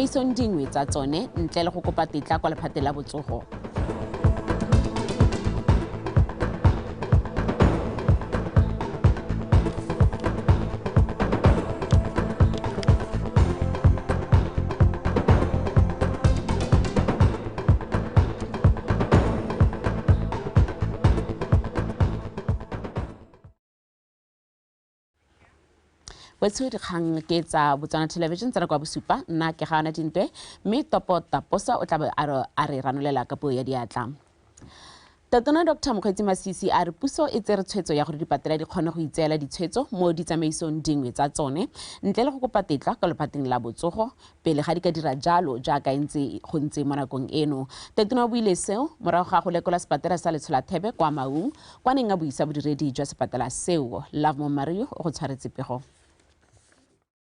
Mason dingwe tsa tsone ntle le go kopa tetla kwa lephateng la botsogo. DIKGANG ke tsa Botswana television tsa kwa BOSUPA nna ke gana dintwe mme topo taposa o tla be a re ranolela ka puo ya diatla. Tatona Dr. Mokgweetsi Masisi a re puso e tsere tshwetso ya gore dipatela di kgone go itseela ditshwetso mo ditsamaisong dingwe tsa tsone ntle le go kopa tetla ka lephateng la botsogo pele ga di ka dira jalo jaaka go ntse mo nakong eno. Tatona o buile seo morago ga go lekola sepatela sa Letsholathebe kwa Maung kwa neng a buisa bodiredi jwa sepatela seo. Love Mario o go tshwaretse pego.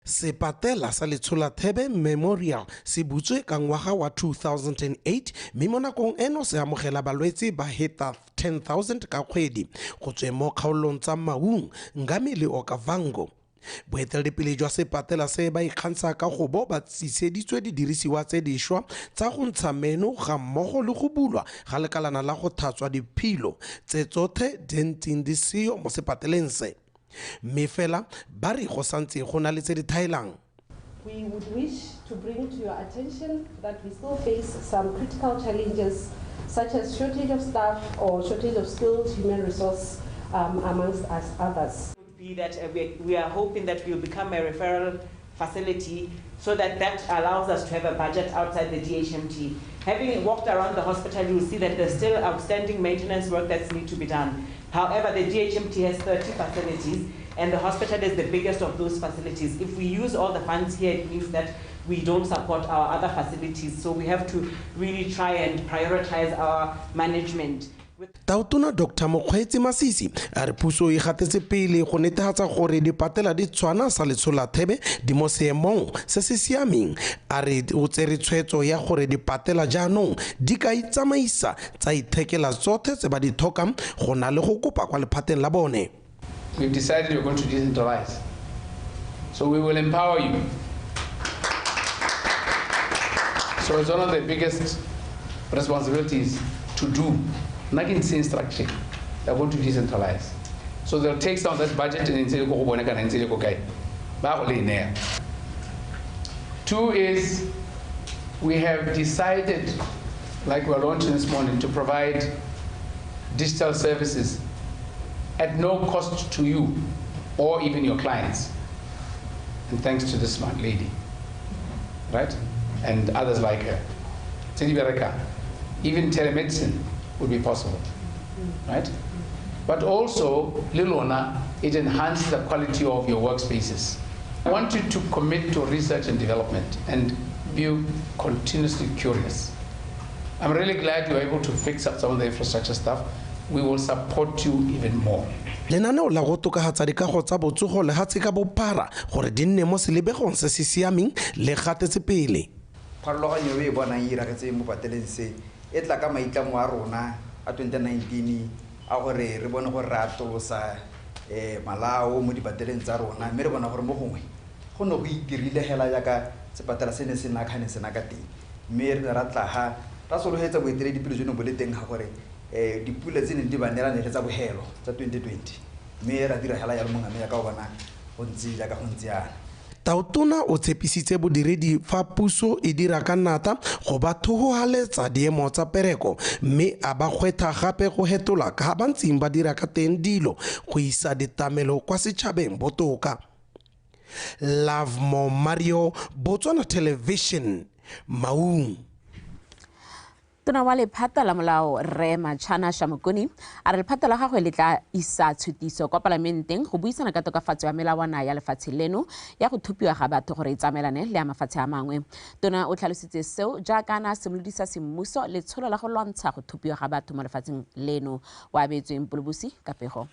Sepatela sa Letsholathebe Memorial se butswe ka ngwaga wa 2008 mme mo nakong eno se amogela balwetse ba heta 10,000 ka kgwedi go tswe mo kgaolong tsa Maung, Ngami le Okavango. Boeteledipele jwa sepatela se ba ikgantsha ka go bo ba tsiseditswe didirisiwa tse dišwa tsa go ntsha meno ga mmogo le go bulwa ga lekalana la go thatswa diphilo tse tsotlhe di ntseng di seo mo sepateleng se. mme fela ba re go santse go na le tse di thaelang. We would wish to bring to your attention that we still face some critical challenges such as shortage of staff or shortage of skilled human resource amongst us others. Be that we are hoping that we will become a referral facility so that allows us to have a budget outside the DHMT. Having walked around the hospital, you will see that there's still outstanding maintenance work that needs to be done. However, the DHMT has 30 facilities, and the hospital is the biggest of those facilities. If we use all the funds here, it means that we don't support our other facilities. So we have to really try and prioritize our management. Tatona Dr. Mokgweetsi Masisi a re puso e gatetse pele go netefatsa gore dipatela di tshwana sa Letsholathebe di mo seemong se se siameng. A re o tsere tshwetso ya gore dipatela jaanong di ka itsamaisa tsa ithekela tsotlhe tse ba di tlhokang go na le go kopa kwa lephateng la bone. We've decided we're going to decentralize. So we will empower you. So it's one of the biggest responsibilities to do. Not in same structure, they're going to decentralize. So they'll take some of that budget and say, okay. Two is, we have decided, like we're launching this morning, to provide digital services at no cost to you or even your clients. And thanks to this smart lady, right? And others like her. Even telemedicine would be possible, right? But also, Lilona, it enhances the quality of your workspaces. I want you to commit to research and development and be continuously curious. I'm really glad you're able to fix up some of the infrastructure stuff. We will support you even more. Lenaneo la go tokagatsa dikago tsa botsogo le gatse ka bophara gore di nne mo selebegong se se siameng le gatetse pele. Pharologanyo e bonang e iragetse mo pateleng se e tla ka maitlamo a rona a 2019 a gore re bone gore re atolosa malao mo dipateleng tsa rona mme re bona gore mo gongwe go no go idirile hela jaaka sepatela se ne se nakane se naka teng mme re ratla ha ra solohetsa boeteledipele jono bo le teng ga gore dipula tse ne di banela ne tsa bohelo tsa 2020 mme ra dira hela ya mongame ya ka go bona go ntse jaaka go ntse yana. Tatona o tshepisitse bodiredi fa puso e dira ka nata go ba thogogaletsa diemo tsa pereko mme a ba gwetha gape go hetola ka ba ntseng ba dira ka teng dilo go isa ditamelo kwa setšhabeng botoka. Love Mario, Botswana Television, Maung. Tona wa lephata la molao Re Matshana Shamokoni a re lephata la gagwe le tla isa tshutiso kwa parlamenteng go buisana ka tokafatso ya melawana ya lefatshe leno ya go thupiwa ga batho gore e tsamaelane le ya mafatshe a mangwe. Tona o tlhalositse seo jaaka na semolodisa semmuso le tsholo la go lwantsha go thupiwa ga batho mo lefatsheng leno. Wa beetsweng Polobusi ka pego.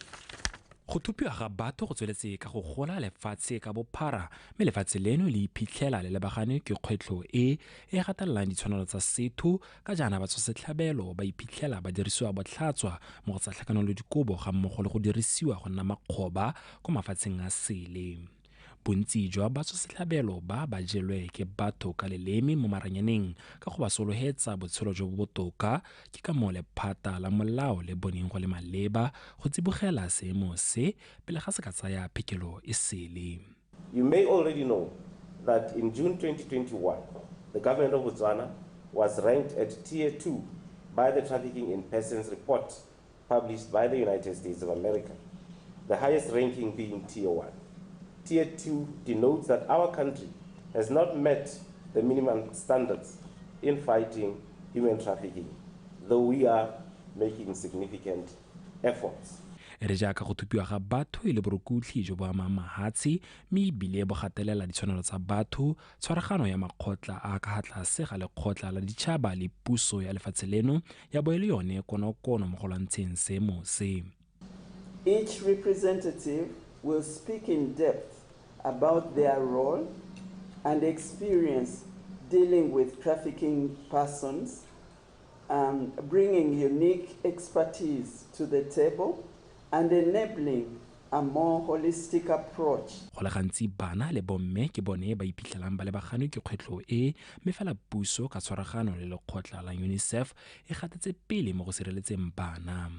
Go thupiwa ga batho go tsweletse ka go gola lefatshe ka bophara mme lefatshe leno le iphitlhela le lebagane ke kgwetlho e gatelelang ditshwanelo tsa setho ka jaana batswasetlhabelo ba iphitlhela ba dirisiwa botlhatswa mo go tsa tlhakanelo dikobo ga mmogo le go dirisiwa go nna makgoba ko mafatsheng a sele. bontsi jwa batswasetlhabelo ba jelwe ke batho ka leleme mo maranyaneng ka go ba sologetsa botshelo jo bo botoka ke ka mo lephata la molao le boneng go le maleba go tsibogela seemo se pele ga se ka tsaya phekelo e sele. You may already know that in June 2021, the government of Botswana was ranked at Tier 2 by the Trafficking in Persons report published by the United States of America, the highest ranking being Tier 1. Tier 2 denotes that our country has not met the minimum standards in fighting human trafficking, though we are making significant efforts. Re jaaka go thupiwa ga batho e le borukhutlhi jo bo amang mahatshe mme ebile bo gatelela ditshwanelo tsa batho, tshwaragano ya makgotla a ka ga tlase ga lekgotla la ditšhaba le puso ya lefatshe leno ya bo e le yone konokono mo go lwantsheng seemo se. Each representative will speak in depth about their role and experience dealing with trafficking persons, bringing unique expertise to the table and enabling a more holistic approach. Go le gantsi bana le bomme ke bone ba iphitlhelang ba lebaganwe ke kgwetlho e mme fela puso ka tshwaragano le lekgotla la UNICEF e gatetse pele mo go sireletseng bana.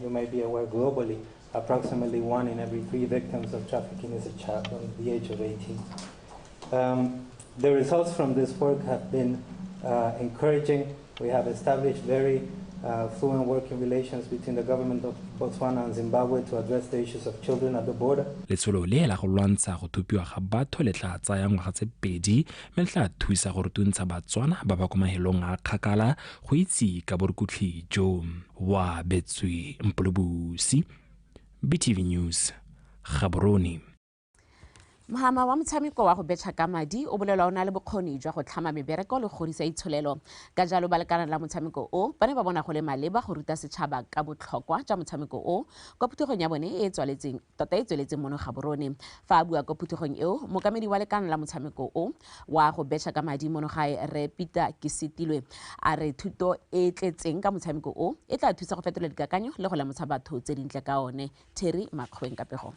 You may be aware globally, approximately 1 in every 3 victims of trafficking is a child under the age of 18. The results from this work have been encouraging. We have established very fluent working relations between the government of Botswana and Zimbabwe to address the issues of children at the border. Letsholo le la go lwantsha go thupiwa ga batho le tla tsaya ngwaga tse pedi mme le tla thusa go rutuntsha Batswana ba ba kwa mahelong a kgakala go itse ka borukhutlhi jo. Wa Betswe Mpolobusi, BTV News, Gaborone. Mohama wa motshameko wa go betšha ka madi o bolelwa o na le bokgoni jwa go tlhama mebereko le go godisa itsholelo ka jalo ba lekana la motshameko o ba ne ba bona go le maleba go ruta setšhaba ka botlhokwa jwa motshameko o kwa phuthegong ya bone e tsweletseng mono Gaborone. Fa a bua kwa phuthegong eo mokamedi wa lekana la motshameko o wa go betšha ka madi mono gae re Peter Kisitilwe a re thuto e tletseng ka motshameko o e tla thusa go fetola dikakanyo le go lemosa batho tse dintle ka one. Terry Makgweng ka pego.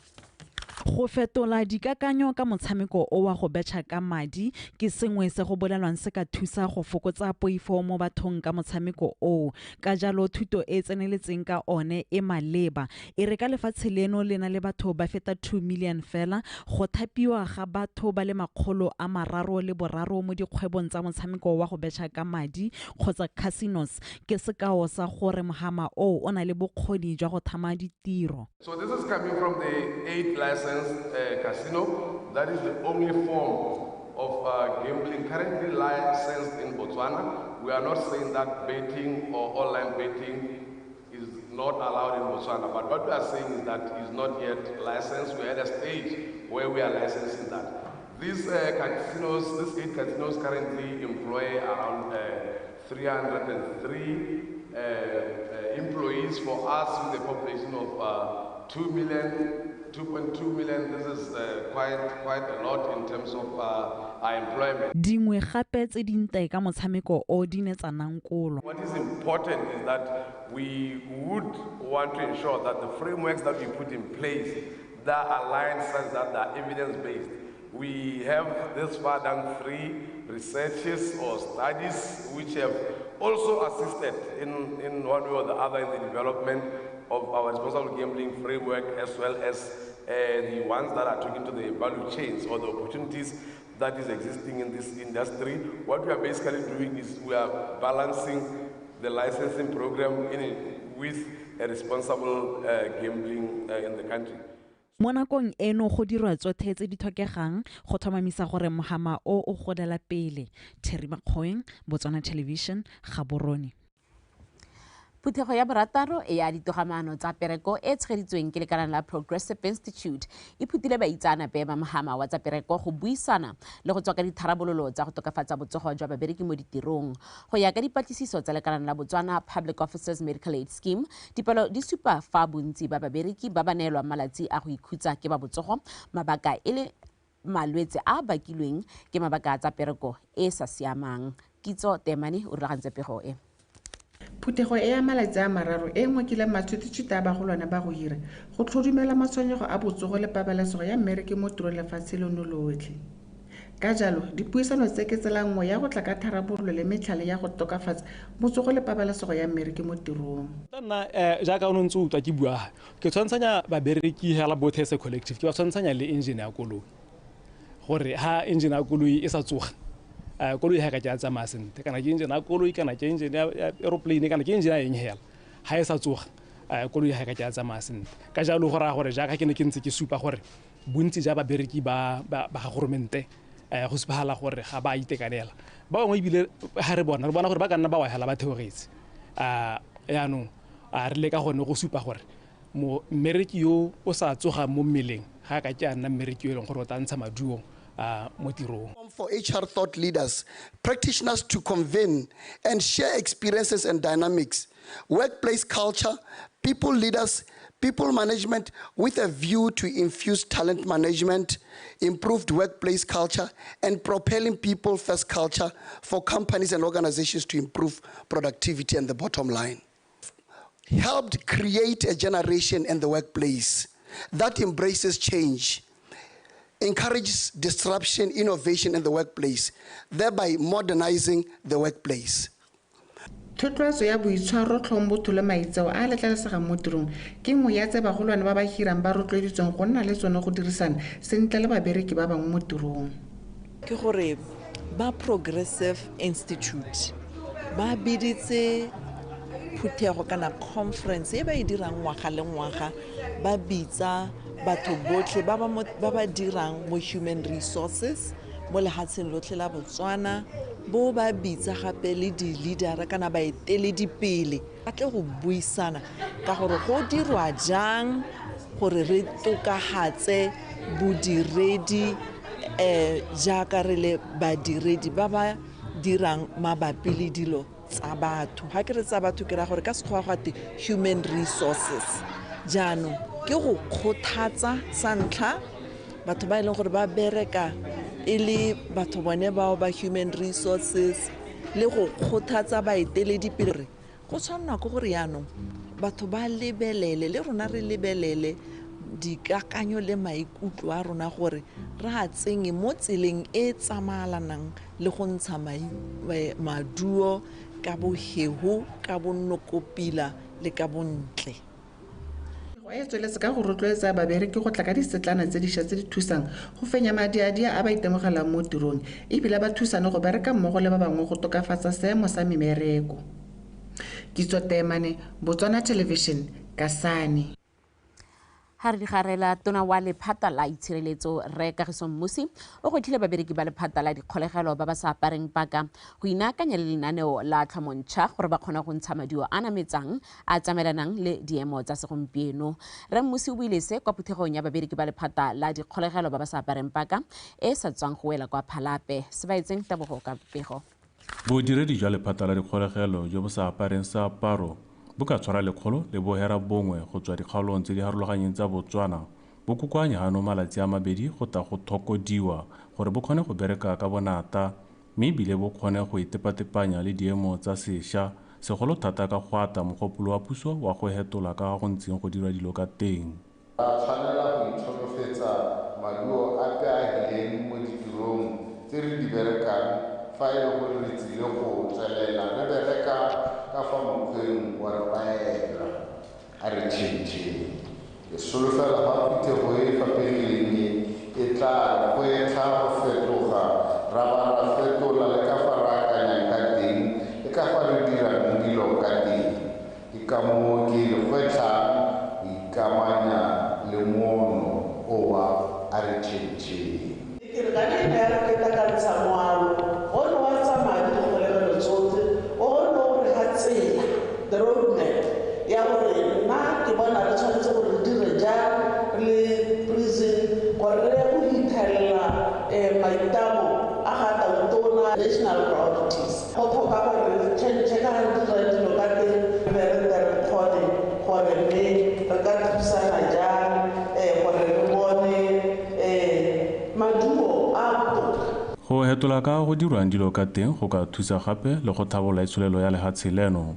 Go fetola dikakanyo ka motshameko o wa go betšha ka madi ke sengwe se go bolelwang se ka thusa go fokotsa poifo mo bathong ka motshameko o. Ka jalo thuto e tseneletseng ka one e maleba e re ka lefatshe leno le na le batho ba feta 2 million fela go thapiwa ga batho ba le 303 mo dikgwebong tsa motshameko wa go betšha ka madi kgotsa casinos ke sekao sa gore mohama o na le bokgoni jwa go thama ditiro. So this is coming from the 8 licensed casino. That is the only form of gambling currently licensed in Botswana. We are not saying that betting or online betting is not allowed in Botswana, but what we are saying is that it's not yet licensed. We are at a stage where we are licensing that. These 8 casinos currently employ around 303 employees for us with a population of 2.2 million. This is quite a lot in terms of our employment. Dingwe gape tse dinte ka motshameko o di ne tsanang kolo. What is important is that we would want to ensure that the frameworks that we put in place that are aligned such that they are evidence-based. We have this far done 3 researches or studies which have also assisted in one way or the other in the development of our responsible gambling framework, as well as the ones that are talking to the value chains or the opportunities that is existing in this industry. What we are basically doing is we are balancing the licensing program with a responsible gambling in the country. Mo nakong eno go dirwa tsotlhe tse di tlhokegang go tlhomamisa gore mohama o godela pele. Terry Makgweng, Botswana Television, Gaborone. Phuthego ya borataro e ya ditogamaano tsa pereko e tshegeditsweng ke lekala la Progressive Institute e phutile baitsanape ba mohama wa tsa pereko go buisana le go tswa ka ditharabololo tsa go tokafatsa botsogo jwa babereki mo ditirong. Go ya ka dipatlisiso tsa lekala la Botswana Public Officers Medical Aid Scheme, dipalo di supa fa bontsi ba babereki ba ba neelwa malatsi a go ikhutsa ke ba botsogo mabaka e le malwetse a bakilweng ke mabaka tsa pereko e sa siamang. Kitso Temane o rulagantse pego e. Phutego e ya malatsi a mararo e ngwekile matshwititshwiti a bagolwana ba go hira go tlhodumela matshwenyego a botsogo le pabalesego ya mmereke mo tirong lefatshe leno lotlhe. Ka jalo dipuisano tse ke tsela nngwe ya go tla ka tharabololo le metlhale ya go tokafatsa botsogo le pabalesego ya mmereke mo tirong. Nna jaaka o ntse o utlwa ke bua ke tshwantsanya babereki hela botlhe se collective ke ba tshwantsanya le engine ya koloi gore ha engine ya koloi e sa tsoga koloi ha ka tja tsamaya sentle kana ke engine ya koloi kana ke engine ya aeroplane kana ke engine ya eng hela ha e sa tsoga koloi ha ka tja tsamaya sentle ka jalo go ra gore jaaka ke ne ke ntse ke supa gore bontsi ja babereki ba governmente go sephala gore ga ba itekanela ba bangwe ebile ha re bona gore ba ka nna ba wa hela ba theogetse yaanong re le ka gone go supa gore mmereki yo o sa tsoga mo mmeleng ga ka tja nna mmereki yo e leng gore o tla ntsha maduo mo tirong. For HR thought leaders, practitioners to convene and share experiences and dynamics, workplace culture, people leaders, people management with a view to infuse talent management, improved workplace culture, and propelling people first culture for companies and organizations to improve productivity and the bottom line. Helped create a generation in the workplace that embraces change, encourages disruption, innovation in the workplace, thereby modernizing the workplace. Thotloetso ya boitshwaro, tlhompho le maitseo a letlelesegang mo tirong ke nngwe ya tse bagolwane ba ba hirang ba rotloeditsweng go nna le tsone go dirisana sentle le babereki ba bangwe mo tirong. Ke gore ba Progressive Institute ba biditse phuthego kana conference e ba e dirang ngwaga le ngwaga ba bitsa batho botlhe ba ba dirang mo human resources mo lehatsheng lotlhe la Botswana bo ba bitsa gape le di-leader kana ba eteledipele ba tle go buisana ka gore go dirwa jang gore re tokahatse bodiredi jaaka re le badiredi ba ba dirang mabapi le dilo tsa batho. Ha ke re tsa batho ke ra gore ka sekgowa gate human resources jaanong ke go kgothatsa sa ntlha batho ba e leng gore ba bereka e le batho bone bao ba human resources le go kgothatsa baeteledipele go tshwanna go gore yaanong batho ba lebelele le rona re lebelele dikakanyo le maikutlo a rona gore re a tsenye mo tseleng e tsamaelanang le go ntsha maduo ka bohehu ka bonnokopila le ka bontle. Go e tsweletse ka go rotloetsa babereki go tla ka disetlana tse dišwa tse di thusang go fenya madiadia a ba itemogelang mo tirong ebile ba thusane go bereka mmogo le ba bangwe go tokafatsa seemo sa memereko. Kitso Temane, Botswana Television, Kasane. Ha re digarela tona wa lephata la itshireletso Re Kagiso Mmusi o go tlhile babereki ba lephata la dikgolegelo ba ba sa apareng paka go inaakanya le lenaneo la tlhamontšha gore ba kgona go ntsha maduo a nametsang a tsamaelanang le diemo tsa segompieno. Re Mmusi o buile se kwa phuthegong ya babereki ba lephata la dikgolegelo ba ba sa apareng paka e sa tswang go wela kwa Phalape. Se ba etseng Tabogo ka pego. Bodiredi jwa lephata la dikgolegelo jo bo sa apareng seaparo bo ka tshwara lekgolo le bohera bongwe go tswa dikgaolong tse di harologanyeng tsa Botswana bo kokoanya ano malatsi a mabedi go ta go thokodiwa gore bo kgone go bereka ka bonata mme ebile bo kgone go itepatepanya le diemo tsa sešwa segolo thata ka go ata mogopolo wa puso wa go hetola ka go ntseng go dira dilo ka teng. Ba tshwanela go itsholofetsa maduo a a hileng mo ditirong tse re di berekang fa e le gore re tsile go tswelela re bereka ka fa mokgweng wa re baela a re tšhentšhe e solofela ga phuthego e fapegileng e tla kgwetlha go fetoga ra ba ra fetola le ka fa re akanyang ka teng le ka fa re dirang dilo ka teng ke ka moo ke le kgwetlhang go ikamanya le mono o wa a re tšhentšhe ke re ka neng ya re ka ka tsamalo go no wa tsamaya di kgolegelo tsotlhe o no re ga tsela the road map ya gore nna ke bona re tshwanetse gore re dire jang le prison gore re go ithelela maitamo a ga tantona national priorities go tlhoka gore tšhentšhe ka ga dira dilo ka teng be re kgone gore mme re ka thusana jang gore re bone maduo a botoka. Go hetola ka go dirwang dilo ka teng go ka thusa gape le go thabola itsholelo ya lehatshe leno.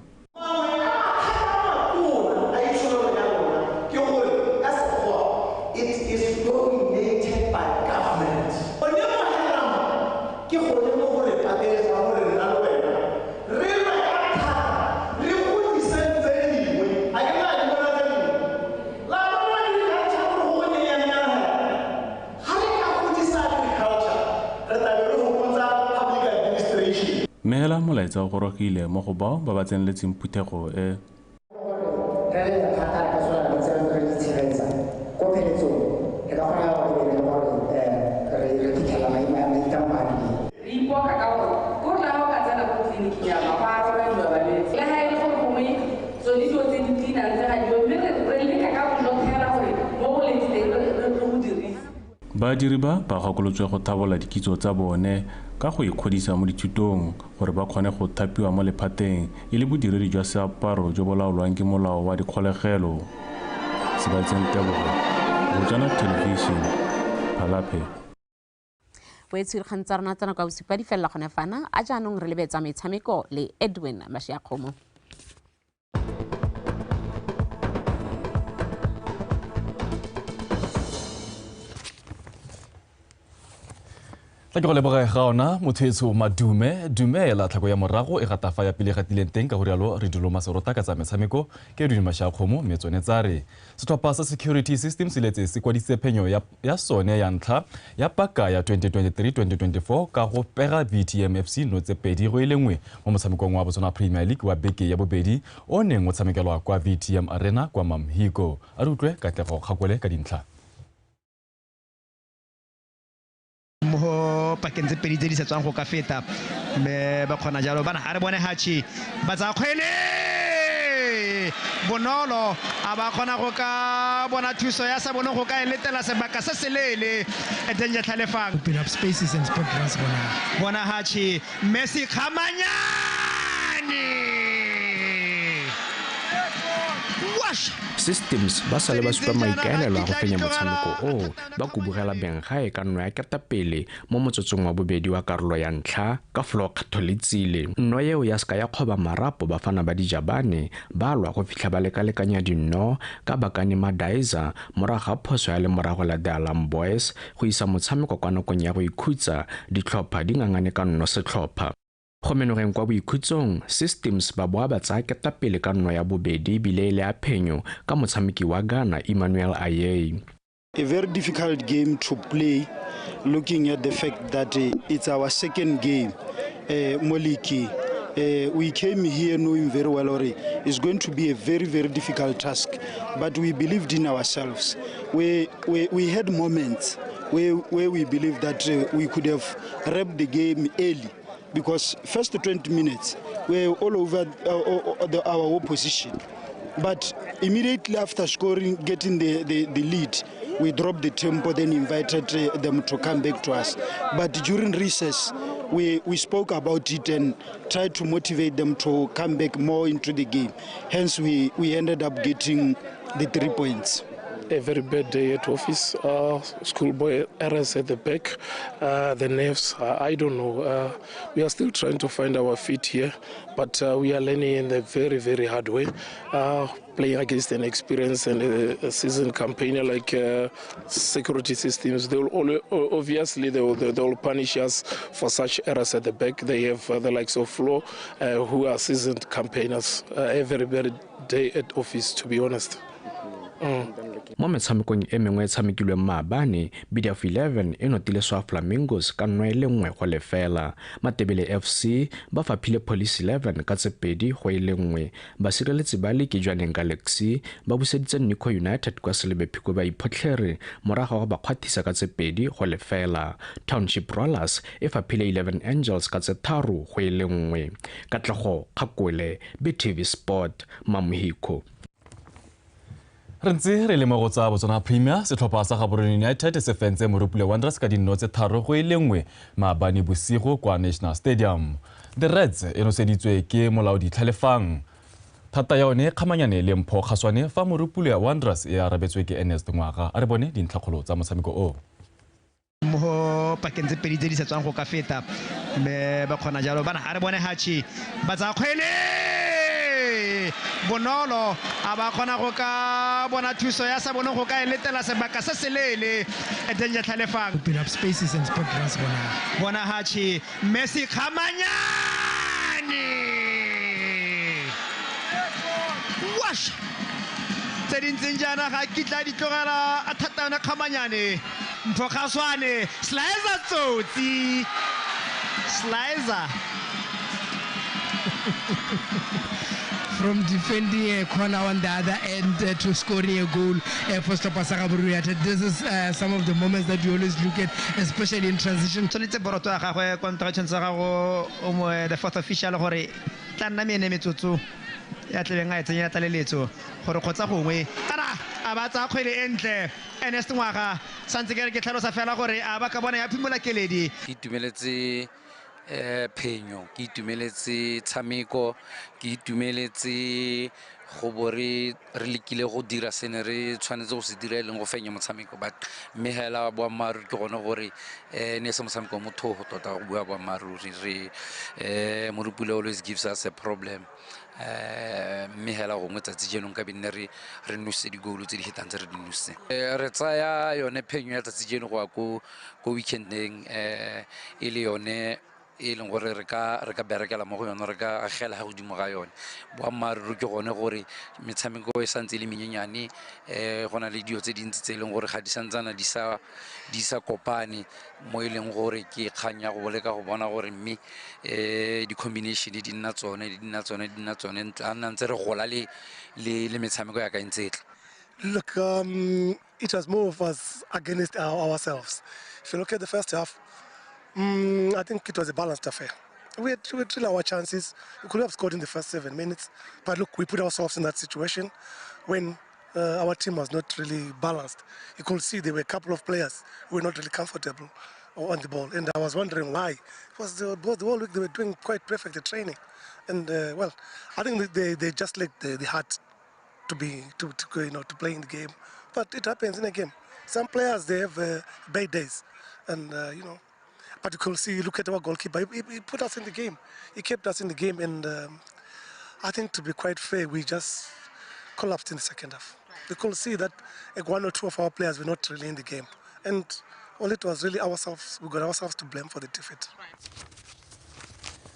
mme hela molaetsa o gorogile mo go bao ba ba tseneletseng phuthego e badiri ba gakolotswe go thabola dikitso tsa bone ka go ikgodisa mo dithutong gore ba kgone go thapiwa mo lephateng e le bodiredi jwa seaparo jo bo laolwang ke molao wa dikgolegelo. Sebatseng Tebogo, Botswana Television, Phalape. Boetshirikgang tsa rona tsa nako ya bosupa di fella gone fana a jaanong re lebetsa metshameko le Edwin Mashiakgomo. Tla ke go leboga ga ona Mothwetso Madume dumela tlhako ya morago e gatafa ya pele gatileng teng ka go rialo re dilo maserota ka tsa metshameko ke Edwin Mashiakgomo metsone tsare setlhopha sa Security Systems letse se kwaditse phenyo ya sone ya ntlha ya paka ya 2023-2024 ka go pega VTM FC no tse pedi go ilengwe mo motshamekong wa Botswana Premier League wa beke ya bobedi o neng o tshamekelwa kwa VTM Arena kwa Mamhiko a re utlwe Katlego Kgakole ka dintlha mo pakeng tse pedi tse di setswang go ka feta mme ba kgona jalo bana a re bone Hachi ba tsa kgwele bonolo a ba kgona go ka bona thuso ya sa bone go ka eletela sebaka se selele Danger Tlhalefang open up spaces and spot runs bona Hachi Messi Khamanyane Systems ba sale ba supa maikaelelo a go fenya motshameko o ba kubugela Benghae ka nno ya ketapele mo motsotsong wa bobedi wa karolo ya ntlha ka flo kgatholetsile nno yeo ya ska ya kgoba marapo bafana ba dijabane ba lwa go fitlha ba lekalekanya dinno ka bakane Madaiza moraga phoso ya le morago la The Alarm Boys go isa motshameko kwa nakong ya go ikhutsa ditlhopha di ngangane ka nno setlhopha go menogeng kwa boikhutsong Systems ba boa ba tsaya ketapele ka nno ya bobedi bile le a phenyo ka motshameki wa Ghana Emmanuel Aye. A very difficult game to play looking at the fact that it's our second game Moliki. We came here knowing very well it's going to be a very, very difficult task, but we believed in ourselves. We had moments where we believed that we could have wrapped the game early. Because first 20 minutes were all over our opposition. But immediately after scoring, getting the lead, we dropped the tempo, then invited them to come back to us. But during recess, we spoke about it and tried to motivate them to come back more into the game. Hence, we ended up getting the 3 points. A very bad day at office. Schoolboy errors at the back. The nerves, I don't know. We are still trying to find our feet here, but we are learning in a very, very hard way. Playing against an experienced and a seasoned campaigner like Security Systems, they will obviously they will punish us for such errors at the back. They have the likes of Flo, who are seasoned campaigners. A very bad day at office, to be honest. Mo metshamekong e mengwe tshamekilwe maabane BDF 11 e notile Swa Flamingos ka nno ile nngwe go lefela Matebele FC ba faphile Police 11 ka tsepedi go ile nngwe basireletsi ba le ke jwaneng Galaxy ba buseditse Niko United kwa Selebephiko ba iphotlhere morago ga ba kgwathisa ka tsepedi go lefela Township Rollers e faphile 11 Angels ka tsetharo go ile nngwe Katlego Kgakole BTV Sport Mamhiko. Re ntse re le mo go tsa Botswana Premier setlhopha sa Gaborone United se fentse Morupule Wanderers ka dinno tse tharo go ilengwe maabane bosigo kwa National Stadium. The Reds e noseditswe ke molaodi Tlhalefang. Thata ya one kgamanyane le Mpho Kgaswane fa Morupule Wanderers e arabetswe ke Ernest Ngwaga a re bone dintlhakgolo tsa motshameko o. Mo pakeng tse pedi tse di setswang go ka feta mme ba kgona jalo bana a re bone Hachi ba tsa kgwele bonolo a ba kgona go ka bona thuso ya sa bone go ka eletela sebaka se selele Danger Tlhalefang open up spaces and spot runs bona Hachi Messi Khamanyane tse dintseng jana ga kitla di tlogela a thata yona Khamanyane Mpho Kgaswane Slicer tsotsi Slicer from defending a corner on the other end to scoring a goal for Stopasaka Buruyata. This is some of the moments that you always look at, especially in transition. The fourth official gore tla nna mene metsotso ya tlebeng a etsenya tlaleletso gore kgotsa gongwe tara a ba tsa kgwele entle Ernest Ngwaga santse ke re ke tlhalosa fela gore a ba ka bona ya phimola keledi ke itumeletse phenyo ke itumeletse tshameko ke itumeletse go bore re lekile go dira sene re tshwanetse go se dira e leng go fenya motshameko but mme hela boammaaruri ke gone gore ne se motshameko motho go tota go bua boammaaruri re Morupule always gives us a problem mme hela gongwe tsatsi jenong ka binne re nuse digolo tse di hitang tse re di nuse re tsaya yone phenyo ya tsatsi jeno go ko weekendeng e le yone e leng gore re ka berekela mo go yone re ka agela ga godimo ga yone boammaaruri ke gone gore metshameko e santse le menyenyane go na le dio tse dintsi tse e leng gore ga di santsana di sa kopane mo e leng gore ke kganya go boleka go bona gore mme di-combination di nna tsone a ntse re gola le metshameko ya ka ntse tla. Look, it was more of us against ourselves. If you look at the first half, I think it was a balanced affair. We had really our chances. We could have scored in the first 7 minutes, but look, we put ourselves in that situation when our team was not really balanced. You could see there were a couple of players who were not really comfortable on the ball, and I was wondering why. Because the whole week they were doing quite perfect at training, and well, I think they just lacked the heart to play in the game. But it happens in a game. Some players they have bad days, and But you can see, look at our goalkeeper. He put us in the game. He kept us in the game, and I think to be quite fair, we just collapsed in the second half. You could see that one or two of our players were not really in the game, and all it was really ourselves. We got ourselves to blame for the defeat.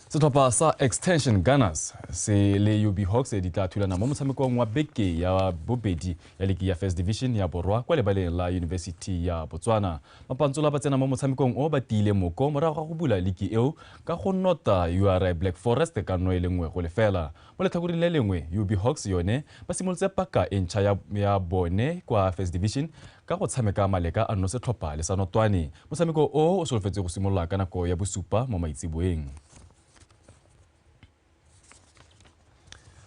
Setlhopha sa Extension Gunners se le UB Hawks di tla thulana mo motshamekong wa beke ya bobedi ya ligi ya First Division ya Borwa kwa lebaleng la University ya Botswana. Mapantsola ba tsena mo motshamekong o ba tile moko morago ga go bula ligi eo ka go nota URI Black Forest ka no lengwe go lefela. Mo letlhakoreng le lengwe UB Hawks yone ba simolotse paka e ntšha ya bone kwa First Division ka go tshameka maleka a no setlhopha le sa notwane. Motshameko o solofetse go simolola ka nako ya bosupa mo maitsiboeng.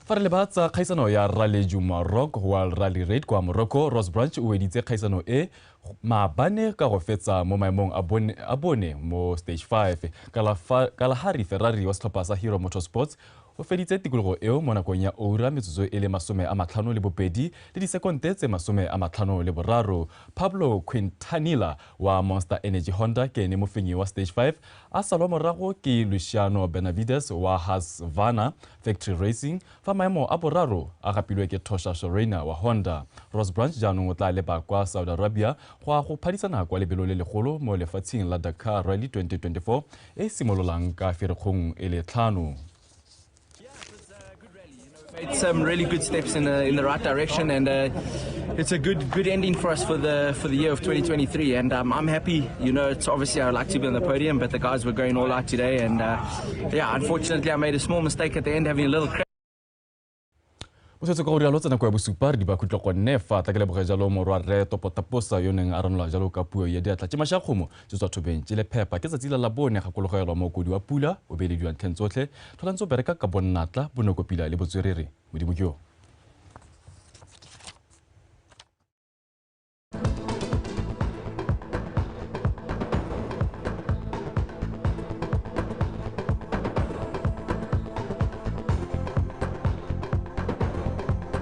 Farele ba tsa kgaisano ya Rally du Maroc World Rally Raid kwa Morocco, Ross Branch o editse kgaisano e maabane ka go fetsa mo maemong a bone mo stage 5. Kalahari Ferrari wa setlhopha sa Hero Motorsports o feditse tikologo eo mo nakong ya ura metsotso e le 52 le disekonte tse 53. Pablo Quintanilla wa Monster Energy Honda ke ene mofenyi wa stage 5 a salwa morago ke Luciano Benavides wa SETSWANA Factory Racing fa maemo a boraro a gapilwe ke Tosha Shorena wa Honda. Ross Branch jaanong o tla leba kwa Saudi Arabia go phadisana kwa lebelo le legolo mo lefatsheng la Dakar Rally 2024 e simololang ka Ferikgong e le 5. Made some really good steps in the right direction, and it's a good ending for us for the year of 2023. And I'm happy. It's obviously I'd like to be on the podium, but the guys were going all out today, and yeah, unfortunately I made a small mistake at the end, having a little crash. Mosetse ka gore lo tsena kwa bosupa di ba khutlo go nefa ta ke leboge jalo morwa re topotaposa yo neng a ranola jalo ka puo ya diatla tse mashakgomo tse tswa thobeng tse le phepa ke tsatsila la bone ga kologelo mo kodi wa pula o be le diwa ntentsotlhe tlholantso bereka ka bonnatla bonokopila le botswerere modimo kyo.